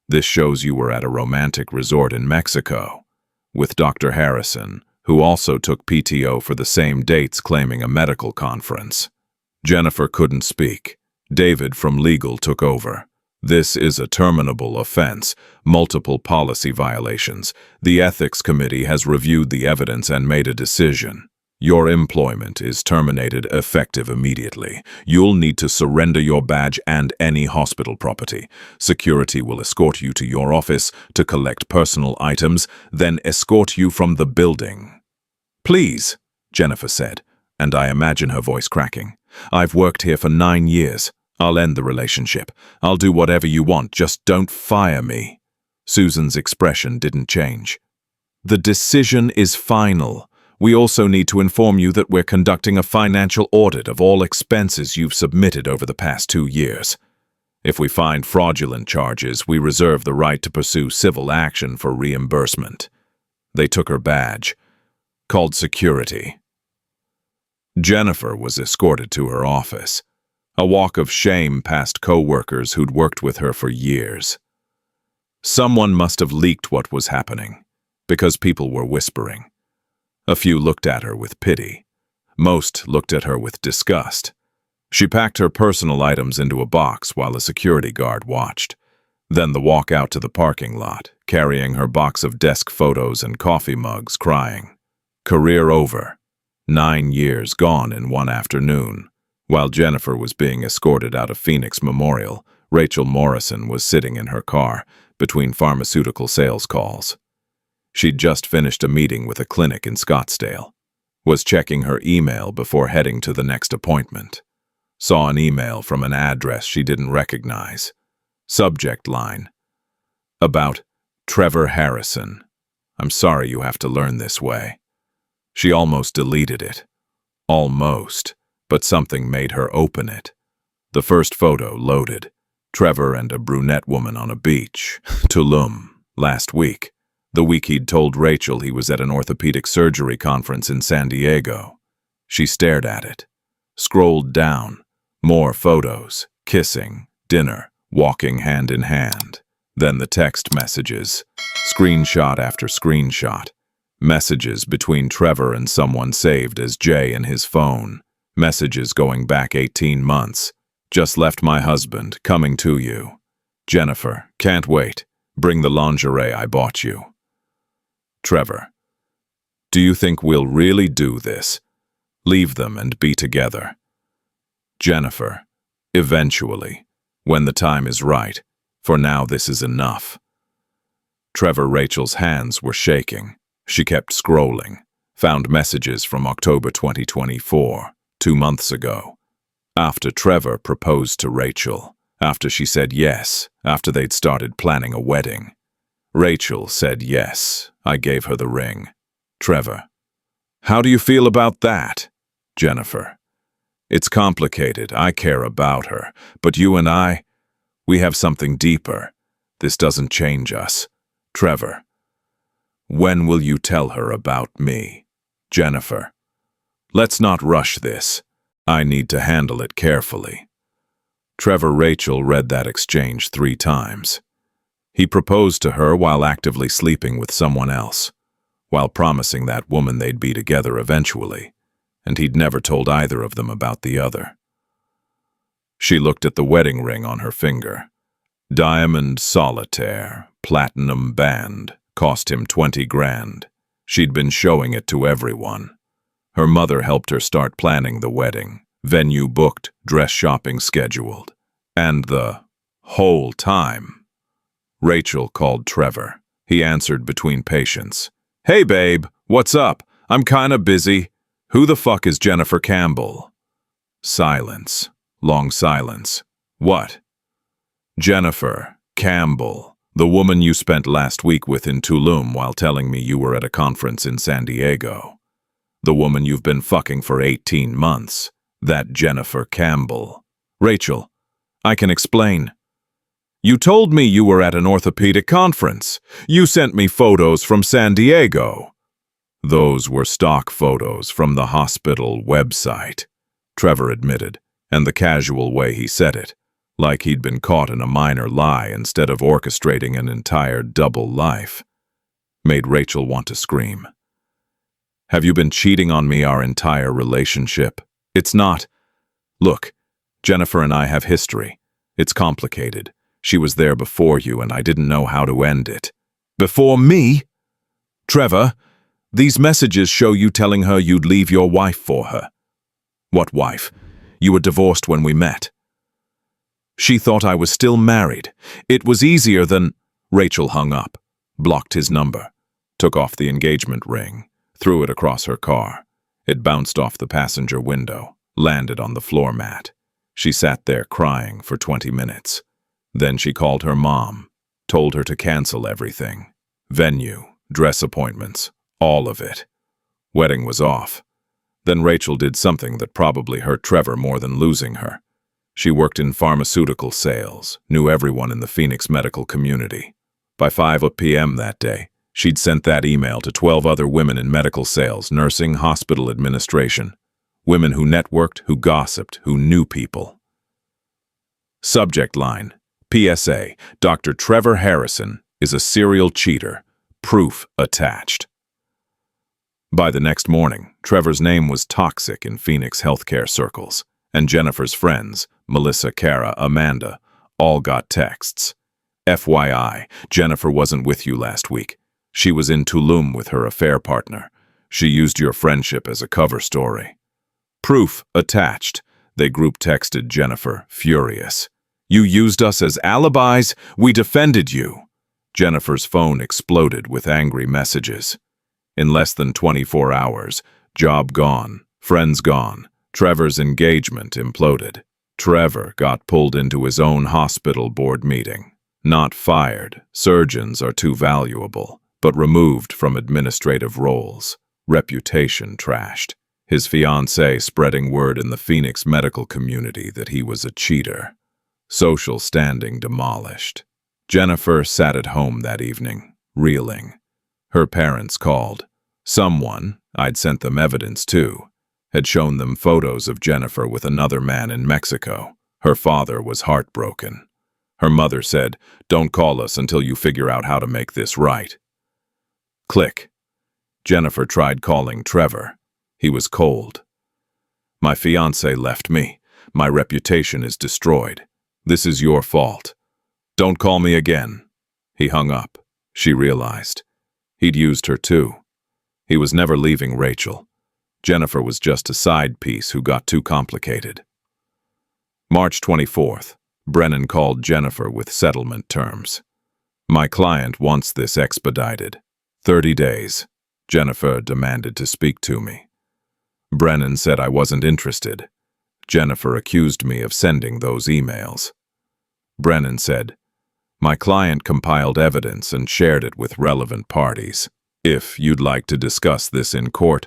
Speaker 1: This shows you were at a romantic resort in Mexico with Dr. Harrison, who also took PTO for the same dates claiming a medical conference. Jennifer couldn't speak. David from legal took over. This is a terminable offense, multiple policy violations. The ethics committee has reviewed the evidence and made a decision. Your employment is terminated effective immediately. You'll need to surrender your badge and any hospital property. Security will escort you to your office to collect personal items, then escort you from the building. Please, Jennifer said, and I imagine her voice cracking. I've worked here for 9 years. I'll end the relationship. I'll do whatever you want, just don't fire me. Susan's expression didn't change. The decision is final. We also need to inform you that we're conducting a financial audit of all expenses you've submitted over the past 2 years. If we find fraudulent charges, we reserve the right to pursue civil action for reimbursement. They took her badge, called security. Jennifer was escorted to her office. A walk of shame past co-workers who'd worked with her for years. Someone must have leaked what was happening, because people were whispering. A few looked at her with pity. Most looked at her with disgust. She packed her personal items into a box while a security guard watched. Then the walk out to the parking lot, carrying her box of desk photos and coffee mugs, crying. Career over. 9 years gone in one afternoon. While Jennifer was being escorted out of Phoenix Memorial, Rachel Morrison was sitting in her car between pharmaceutical sales calls. She'd just finished a meeting with a clinic in Scottsdale, was checking her email before heading to the next appointment. Saw an email from an address she didn't recognize. Subject line. About Trevor Harrison. I'm sorry you have to learn this way. She almost deleted it. Almost. But something made her open it. The first photo loaded. Trevor and a brunette woman on a beach. Tulum. Last week. The week he'd told Rachel he was at an orthopedic surgery conference in San Diego. She stared at it. Scrolled down. More photos. kissing, dinner, walking hand in hand. Then the text messages, screenshot after screenshot. Messages between Trevor and someone saved as Jay in his phone. Messages going back 18 months. Just left my husband, coming to you. Jennifer, can't wait. Bring the lingerie I bought you. Trevor, do you think we'll really do this? Leave them and be together. Jennifer, eventually, when the time is right. For now, this is enough. Trevor, Rachel's hands were shaking. She kept scrolling, found messages from October 2024, 2 months ago. After Trevor proposed to Rachel, after she said yes, after they'd started planning a wedding. Rachel said yes, I gave her the ring. Trevor, how do you feel about that? Jennifer, it's complicated, I care about her, but you and I, we have something deeper. This doesn't change us. Trevor, when will you tell her about me? Jennifer, let's not rush this. I need to handle it carefully. Trevor, Rachel read that exchange 3 times. He proposed to her while actively sleeping with someone else, while promising that woman they'd be together eventually, and he'd never told either of them about the other. She looked at the wedding ring on her finger. Diamond solitaire, platinum band, cost him 20 grand. She'd been showing it to everyone. Her mother helped her start planning the wedding, venue booked, dress shopping scheduled. And the whole time, Rachel called Trevor. He answered between patients. Hey babe, what's up? I'm kinda busy. Who the fuck is Jennifer Campbell? Silence. Long silence. What? Jennifer Campbell, the woman you spent last week with in Tulum while telling me you were at a conference in San Diego. The woman you've been fucking for 18 months. That Jennifer Campbell. Rachel, I can explain. You told me you were at an orthopedic conference. You sent me photos from San Diego. Those were stock photos from the hospital website, Trevor admitted, and the casual way he said it, like he'd been caught in a minor lie instead of orchestrating an entire double life, made Rachel want to scream. Have you been cheating on me our entire relationship? It's not. Look, Jennifer and I have history. It's complicated. She was there before you and I didn't know how to end it. Before me? Trevor, these messages show you telling her you'd leave your wife for her. What wife? You were divorced when we met. She thought I was still married. It was easier than... Rachel hung up, blocked his number, took off the engagement ring, threw it across her car. It bounced off the passenger window, landed on the floor mat. She sat there crying for 20 minutes. Then she called her mom, told her to cancel everything. Venue, dress appointments, all of it. Wedding was off. Then Rachel did something that probably hurt Trevor more than losing her. She worked in pharmaceutical sales, knew everyone in the Phoenix medical community. By 5 p.m. that day, she'd sent that email to 12 other women in medical sales, nursing, hospital administration. Women who networked, who gossiped, who knew people. Subject line, PSA, Dr. Trevor Harrison is a serial cheater. Proof attached. By the next morning, Trevor's name was toxic in Phoenix healthcare circles, and Jennifer's friends, Melissa, Kara, Amanda, all got texts. FYI, Jennifer wasn't with you last week. She was in Tulum with her affair partner. She used your friendship as a cover story. Proof attached, they group texted Jennifer, furious. You used us as alibis, we defended you. Jennifer's phone exploded with angry messages. In less than 24 hours, job gone, friends gone, Trevor's engagement imploded. Trevor got pulled into his own hospital board meeting. Not fired, surgeons are too valuable, but removed from administrative roles. Reputation trashed. His fiancée spreading word in the Phoenix medical community that he was a cheater. Social standing demolished. Jennifer sat at home that evening, reeling. Her parents called. Someone, I'd sent them evidence too, had shown them photos of Jennifer with another man in Mexico. Her father was heartbroken. Her mother said, "Don't call us until you figure out how to make this right." Click. Jennifer tried calling Trevor. He was cold. "My fiancé left me. My reputation is destroyed. This is your fault. Don't call me again." He hung up. She realized. He'd used her too. He was never leaving Rachel. Jennifer was just a side piece who got too complicated. March 24th. Brennan called Jennifer with settlement terms. "My client wants this expedited. 30 days. Jennifer demanded to speak to me. Brennan said I wasn't interested. Jennifer accused me of sending those emails. Brennan said, "My client compiled evidence and shared it with relevant parties. If you'd like to discuss this in court,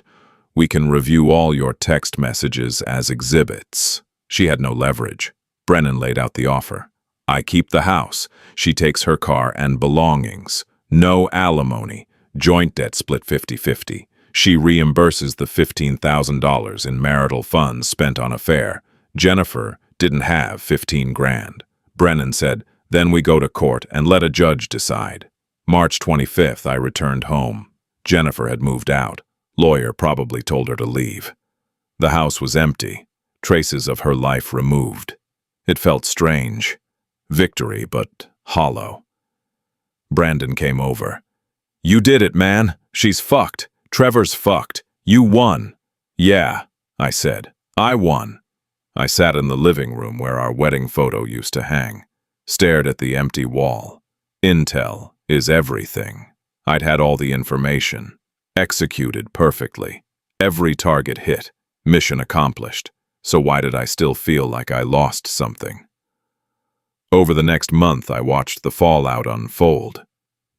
Speaker 1: we can review all your text messages as exhibits." She had no leverage. Brennan laid out the offer. "I keep the house. She takes her car and belongings. No alimony. Joint debt split 50-50. She reimburses the $15,000 in marital funds spent on affair. Jennifer didn't have 15 grand. Brennan said, "Then we go to court and let a judge decide." March 25th, I returned home. Jennifer had moved out. Lawyer probably told her to leave. The house was empty. Traces of her life removed. It felt strange. Victory, but hollow. Brandon came over. "You did it, man. She's fucked. Trevor's fucked. You won." "Yeah," I said. "I won." I sat in the living room where our wedding photo used to hang, stared at the empty wall. Intel is everything. I'd had all the information. Executed perfectly. Every target hit. Mission accomplished. So why did I still feel like I lost something? Over the next month, I watched the fallout unfold.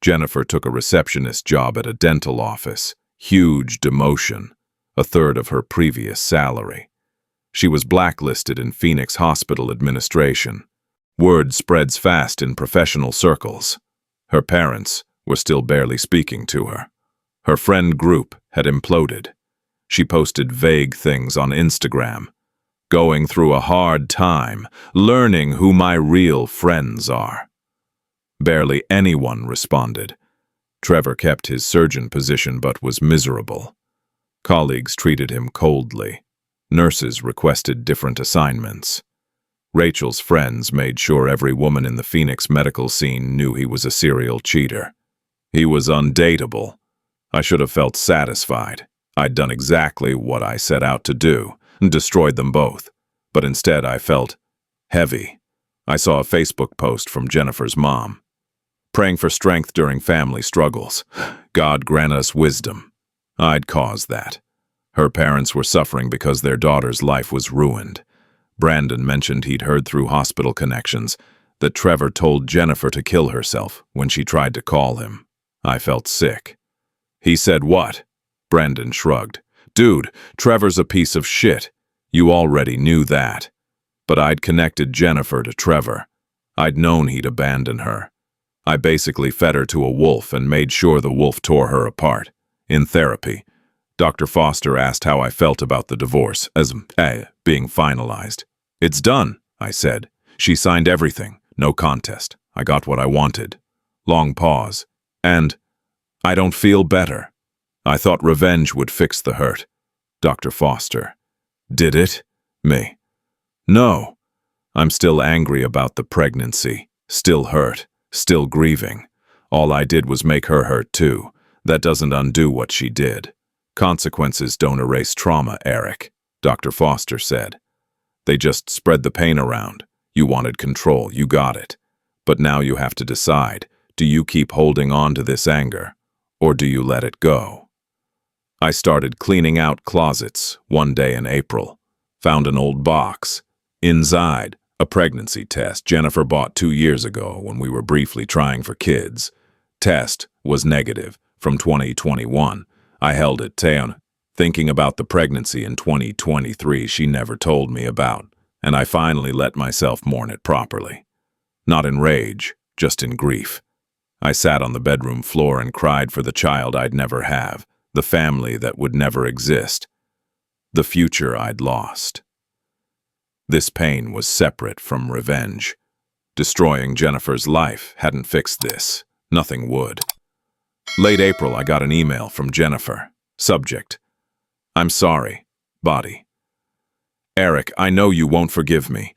Speaker 1: Jennifer took a receptionist job at a dental office. Huge demotion. A third of her previous salary. She was blacklisted in Phoenix Hospital administration. Word spreads fast in professional circles. Her parents were still barely speaking to her. Her friend group had imploded. She posted vague things on Instagram. "Going through a hard time, learning who my real friends are." Barely anyone responded. Trevor kept his surgeon position but was miserable. Colleagues treated him coldly. Nurses requested different assignments. Rachel's friends made sure every woman in the Phoenix medical scene knew he was a serial cheater. He was undateable. I should have felt satisfied. I'd done exactly what I set out to do, and destroyed them both. But instead I felt heavy. I saw a Facebook post from Jennifer's mom. "Praying for strength during family struggles. God grant us wisdom." I'd caused that. Her parents were suffering because their daughter's life was ruined. Brandon mentioned he'd heard through hospital connections that Trevor told Jennifer to kill herself when she tried to call him. I felt sick. He said, "What?" Brandon shrugged. "Dude, Trevor's a piece of shit. You already knew that." But I'd connected Jennifer to Trevor. I'd known he'd abandon her. I basically fed her to a wolf and made sure the wolf tore her apart. In therapy, Dr. Foster asked how I felt about the divorce as being finalized. "It's done," I said. "She signed everything. No contest. I got what I wanted." Long pause. "And I don't feel better. I thought revenge would fix the hurt." Dr. Foster. "Did it?" Me. "No. I'm still angry about the pregnancy. Still hurt. Still grieving. All I did was make her hurt too. That doesn't undo what she did. Consequences don't erase trauma, Eric," Dr. Foster said. "They just spread the pain around. You wanted control, you got it. But now you have to decide, do you keep holding on to this anger, or do you let it go?" I started cleaning out closets one day in April. Found an old box. Inside, a pregnancy test Jennifer bought 2 years ago when we were briefly trying for kids. Test was negative from 2021. I held it thinking about the pregnancy in 2023 she never told me about, and I finally let myself mourn it properly. Not in rage, just in grief. I sat on the bedroom floor and cried for the child I'd never have, the family that would never exist, the future I'd lost. This pain was separate from revenge. Destroying Jennifer's life hadn't fixed this. Nothing would. Late April, I got an email from Jennifer. Subject: I'm sorry. Body: Eric, I know you won't forgive me.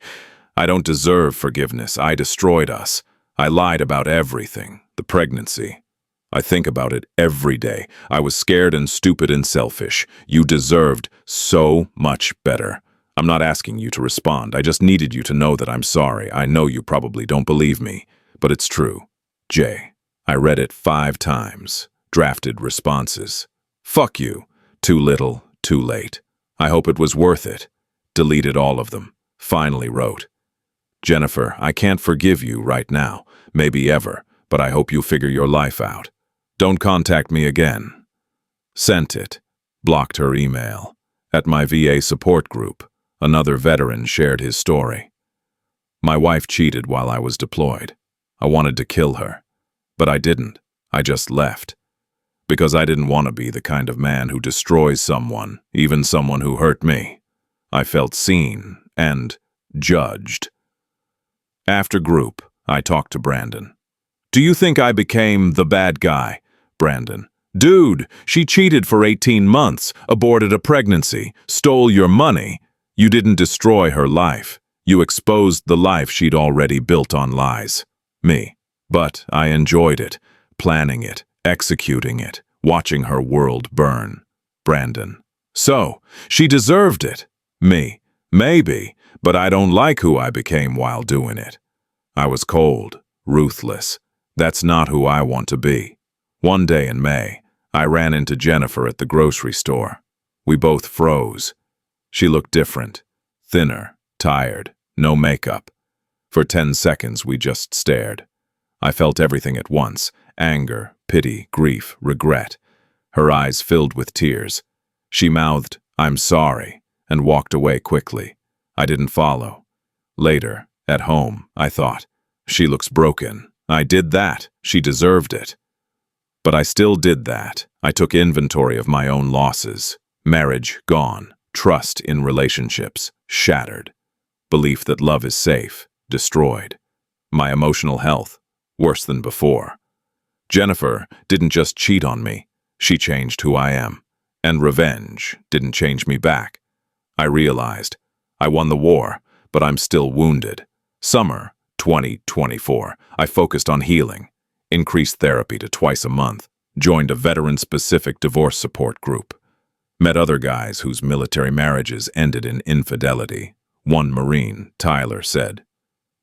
Speaker 1: I don't deserve forgiveness. I destroyed us. I lied about everything. The pregnancy. I think about it every day. I was scared and stupid and selfish. You deserved so much better. I'm not asking you to respond. I just needed you to know that I'm sorry. I know you probably don't believe me, but it's true. J. I read it 5 times. Drafted responses. Fuck you. Too little, too late. I hope it was worth it. Deleted all of them. Finally wrote: Jennifer, I can't forgive you right now, maybe ever, but I hope you figure your life out. Don't contact me again. Sent it. Blocked her email. At my VA support group, another veteran shared his story. My wife cheated while I was deployed. I wanted to kill her, but I didn't. I just left. Because I didn't want to be the kind of man who destroys someone, even someone who hurt me. I felt seen and judged. After group, I talked to Brandon. Do you think I became the bad guy? Brandon: Dude, she cheated for 18 months, aborted a pregnancy, stole your money. You didn't destroy her life. You exposed the life she'd already built on lies. Me. But I enjoyed it, planning it, executing it, watching her world burn. Brandon: So, she deserved it. Me. Maybe, but I don't like who I became while doing it. I was cold, ruthless. That's not who I want to be. One day in May, I ran into Jennifer at the grocery store. We both froze. She looked different, thinner, tired, no makeup. For 10 seconds, we just stared. I felt everything at once: anger, pity, grief, regret. Her eyes filled with tears. She mouthed, "I'm sorry," and walked away quickly. I didn't follow. Later, at home, I thought, she looks broken. I did that. She deserved it. But I still did that. I took inventory of my own losses. Marriage gone. Trust in relationships shattered. Belief that love is safe destroyed. My emotional health worse than before. Jennifer didn't just cheat on me. She changed who I am. And revenge didn't change me back. I realized I won the war, but I'm still wounded. Summer 2024, I focused on healing, increased therapy to twice a month, joined a veteran-specific divorce support group, met other guys whose military marriages ended in infidelity. One Marine, Tyler, said,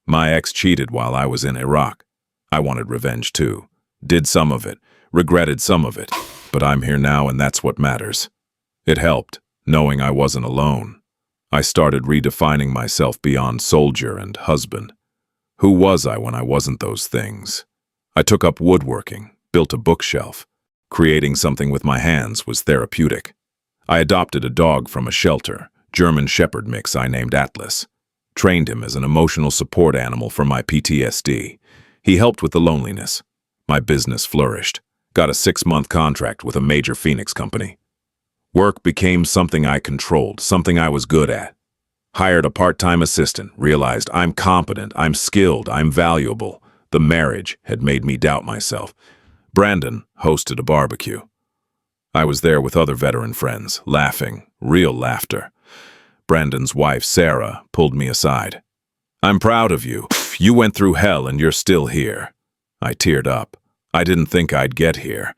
Speaker 1: "My ex cheated while I was in Iraq. I wanted revenge too. Did some of it, regretted some of it, but I'm here now and that's what matters." It helped, knowing I wasn't alone. I started redefining myself beyond soldier and husband. Who was I when I wasn't those things? I took up woodworking, built a bookshelf. Creating something with my hands was therapeutic. I adopted a dog from a shelter, German Shepherd mix I named Atlas. Trained him as an emotional support animal for my PTSD. He helped with the loneliness. My business flourished. Got a 6-month contract with a major Phoenix company. Work became something I controlled, something I was good at. Hired a part-time assistant, realized I'm competent, I'm skilled, I'm valuable. The marriage had made me doubt myself. Brandon hosted a barbecue. I was there with other veteran friends, laughing, real laughter. Brandon's wife, Sarah, pulled me aside. "I'm proud of you. You went through hell and you're still here." I teared up. I didn't think I'd get here.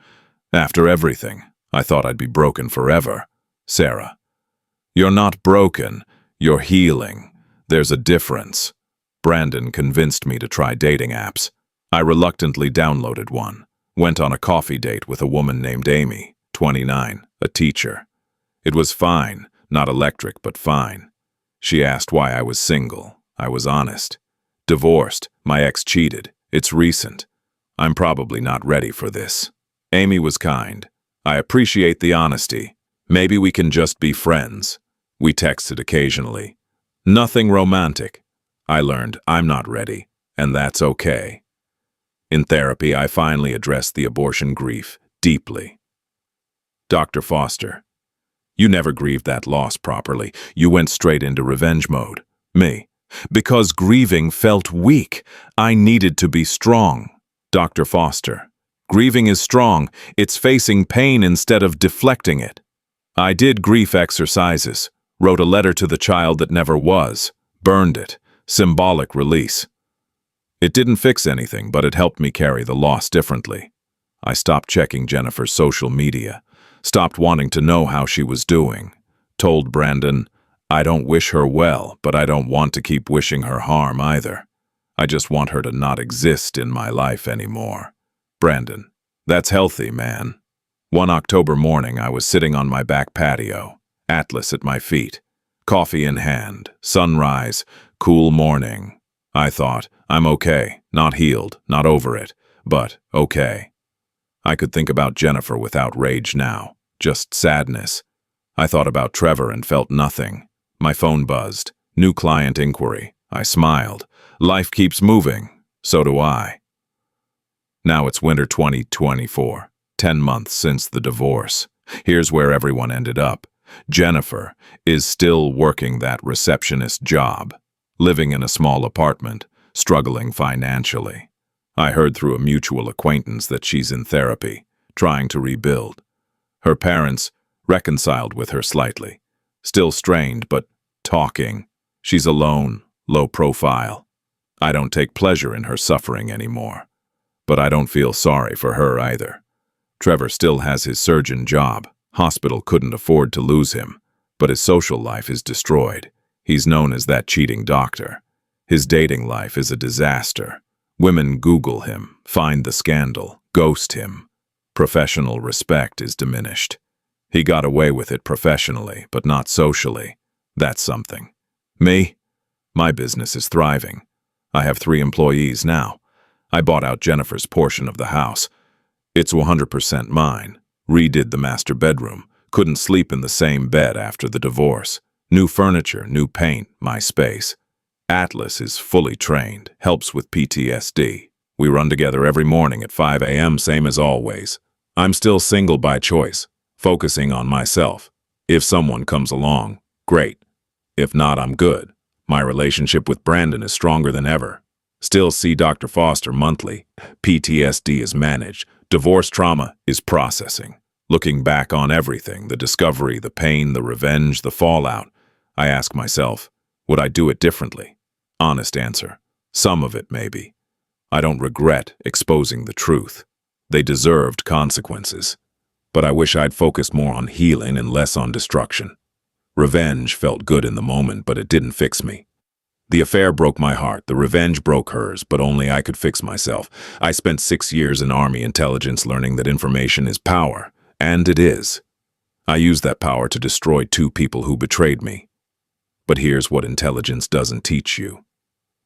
Speaker 1: After everything, I thought I'd be broken forever. Sarah: "You're not broken. You're healing. There's a difference." Brandon convinced me to try dating apps. I reluctantly downloaded one. Went on a coffee date with a woman named Amy, 29, a teacher. It was fine, not electric, but fine. She asked why I was single. I was honest. Divorced. My ex cheated. It's recent. I'm probably not ready for this. Amy was kind. I appreciate the honesty. Maybe we can just be friends. We texted occasionally. Nothing romantic. I learned I'm not ready, and that's okay. In therapy, I finally addressed the abortion grief deeply. Dr. Foster: "You never grieved that loss properly. You went straight into revenge mode. Me. Because grieving felt weak. I needed to be strong. Dr. Foster. Grieving is strong. It's facing pain instead of deflecting it. I did grief exercises, wrote a letter to the child that never was, burned it, symbolic release. It didn't fix anything, but it helped me carry the loss differently. I stopped checking Jennifer's social media, stopped wanting to know how she was doing, told Brandon, I don't wish her well, but I don't want to keep wishing her harm either. I just want her to not exist in my life anymore. Brandon, that's healthy, man. One October morning, I was sitting on my back patio, Atlas at my feet, coffee in hand, sunrise, cool morning. I thought, I'm okay, not healed, not over it, but okay. I could think about Jennifer without rage now, just sadness. I thought about Trevor and felt nothing. My phone buzzed. New client inquiry. I smiled. Life keeps moving. So do I. Now it's winter 2024, 10 months since the divorce. Here's where everyone ended up. Jennifer is still working that receptionist job, living in a small apartment, struggling financially. I heard through a mutual acquaintance that she's in therapy, trying to rebuild. Her parents reconciled with her slightly. Still strained, but talking. She's alone, low profile. I don't take pleasure in her suffering anymore. But I don't feel sorry for her either. Trevor still has his surgeon job. Hospital couldn't afford to lose him. But his social life is destroyed. He's known as that cheating doctor. His dating life is a disaster. Women Google him, find the scandal, ghost him. Professional respect is diminished. He got away with it professionally, but not socially. That's something. Me? My business is thriving. I have 3 employees now. I bought out Jennifer's portion of the house. It's 100% mine. Redid the master bedroom. Couldn't sleep in the same bed after the divorce. New furniture, new paint, my space. Atlas is fully trained, helps with PTSD. We run together every morning at 5 a.m., same as always. I'm still single by choice, focusing on myself. If someone comes along, great. If not, I'm good. My relationship with Brandon is stronger than ever. Still see Dr. Foster monthly. PTSD is managed. Divorce trauma is processing. Looking back on everything, the discovery, the pain, the revenge, the fallout, I ask myself, would I do it differently? Honest answer. Some of it, maybe. I don't regret exposing the truth. They deserved consequences. But I wish I'd focused more on healing and less on destruction. Revenge felt good in the moment, but it didn't fix me. The affair broke my heart. The revenge broke hers, but only I could fix myself. I spent 6 years in Army intelligence learning that information is power, and it is. I used that power to destroy 2 people who betrayed me. But here's what intelligence doesn't teach you.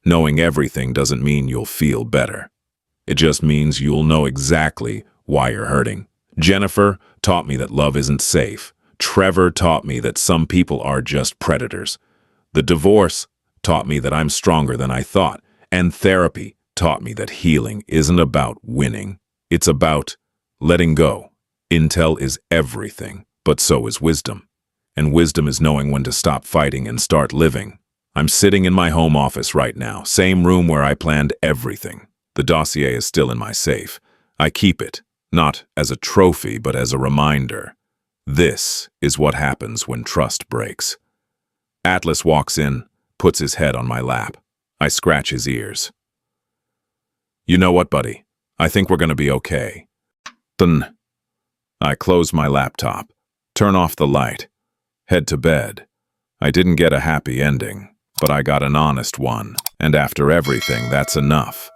Speaker 1: Knowing everything doesn't mean you'll feel better. It just means you'll know exactly why you're hurting. Jennifer taught me that love isn't safe. Trevor taught me that some people are just predators. The divorce taught me that I'm stronger than I thought. And therapy taught me that healing isn't about winning. It's about letting go. Intel is everything, but so is wisdom. And wisdom is knowing when to stop fighting and start living. I'm sitting in my home office right now, same room where I planned everything. The dossier is still in my safe. I keep it, not as a trophy, but as a reminder. This is what happens when trust breaks. Atlas walks in, puts his head on my lap. I scratch his ears. You know what, buddy? I think we're gonna be okay. Then I close my laptop, turn off the light, head to bed. I didn't get a happy ending, but I got an honest one, and after everything, that's enough.